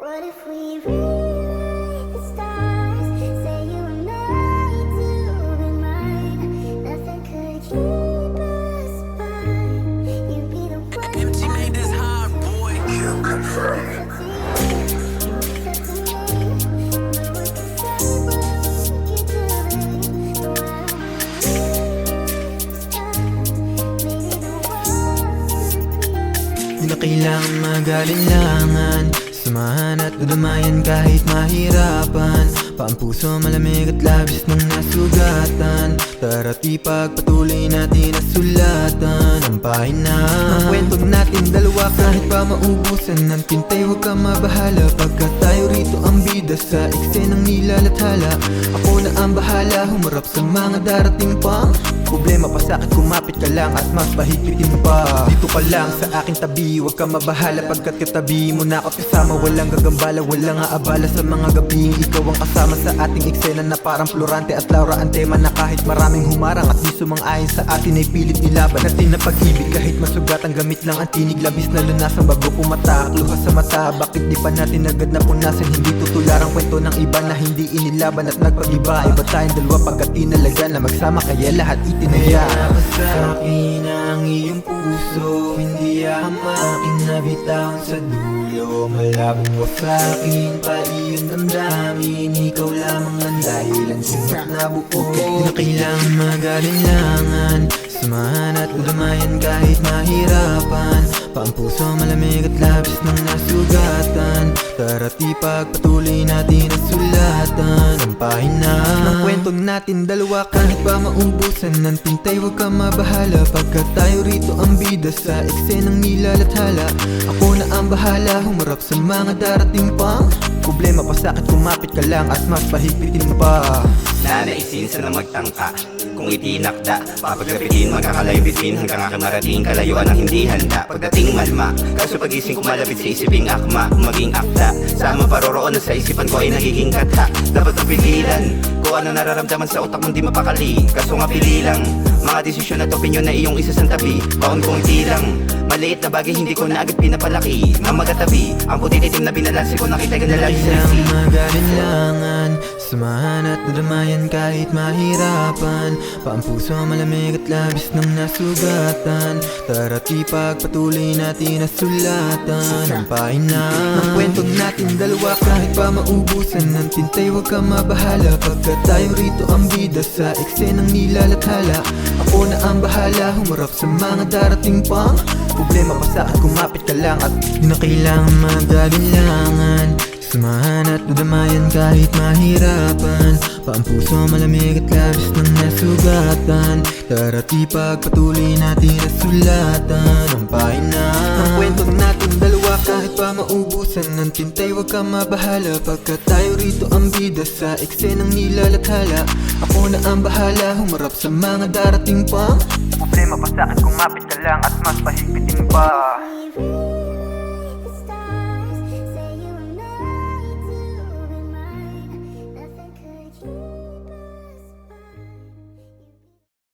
What if we rewrite the stars? Say you and I to be mine. Nothing could keep us apart. You'd be the one. MG made this hard, boy. You confirm. Di na kailangan magalinlangan, samahan at udamayan kahit mahirapan. Paang puso malamig at labis nang nasugatan. Tara't ipagpatuloy natin ang sulatan ang pahina ng kwentong natin dalawa. Kahit pa maubusan ng tintay, huwag ka mabahala, pagkat tayo rito ang bida sa eksenang nilalathala. Ako na ang bahala, humarap sa mga darating pang problema. Pasakit kumapit ka lang at mas pahigpitin pa. Dito ka lang sa aking tabi, huwag ka mabahala, pagkat katabi mo na ako kasama. Walang gagambala, walang aabala sa mga gabing ikaw ang kasama sa ating eksena na parang Florante at Laura ang tema, na kahit maraming humarang at di sumang-ayon sa atin ay pilit nilaban natin na pag-ibig. Kahit masugat ang gamit lang ang tinig, labis na lunasan bago pumatak luha sa mata. Bakit di pa natin agad na punasan? Hindi tutular ang kwento ng iba na hindi inilaban at nagpag-iba. Iba tayong dalawa pagkat tinalaga na magsama, kaya lahat itinaya. Mayroon sa akin ang iyong puso, hindi hamakin na bitawan sa dulo. Malabong mo sa akin pa iyong damdamin, ikaw lamang ang dahilan kung ba't nabuo. Di na kailangan magalinlangan, samahan at udamayan kahit mahirapan. Paang puso malamig at labis nang nasugatan. Tara't ipagpatuloy natin ang sulatan ang pahina ng kwentong natin dalawa. Kahit pa maubusan ng tintay, huwag ka mabahala, pagkat tayo rito ang bida sa eksenang nilalathala. Ako na ang bahala, humarap sa mga darating pang problema. Pasakit kumapit ka lang at mas pahigpitin pa. Nanaisin sa na magtangka, kung itinakda papagapitin, magkakalayo bitin hanggang aking marating kalayuan ang hindi handa. Pagdating malma, kaso pagising ko malapit sa isiping akma, maging akda sa amang paroroon na sa isipan ko ay nagiging katha. Dapat mapigilan ko ano nararamdaman sa utak mong di mapakali, kaso nga pili lang mga desisyon at opinyon na iyong isasantabi. Baon kong itilang maliit na bagay hindi ko na agad pinapalaki, na magatabi ang puti itim na binalansi ko, nakita ka na lagi sa Isang magalinlangan, samahan at nadamayan kahit mahirapan. Paang puso malamig at labis nang nasugatan. Tara't ipagpatuloy natin ang sulatan ang pahina ng kwentong natin dalawa. Kahit pa maubusan ng tintay, huwag ka mabahala, pagkat tayo rito ang bida sa eksenang nilalathala. Ako na ang bahala, humarap sa mga darating pang problema. Pasakit kumapit ka lang at di na kailangan magalinlangan, samahan at udamayan kahit mahirapan. Paang puso malamig at labis nang nasugatan. Tara't ipagpatuloy natin ang sulatan ang pahina ng kwentong natin dalawa. Kahit pa maubusan ng tintay, huwag ka mabahala, pagkat tayo rito ang bida sa eksenang nilalathala. Ako na ang bahala, humarap sa mga darating pang problema. Pasakit kumapit ka lang at mas pahigpitin pa.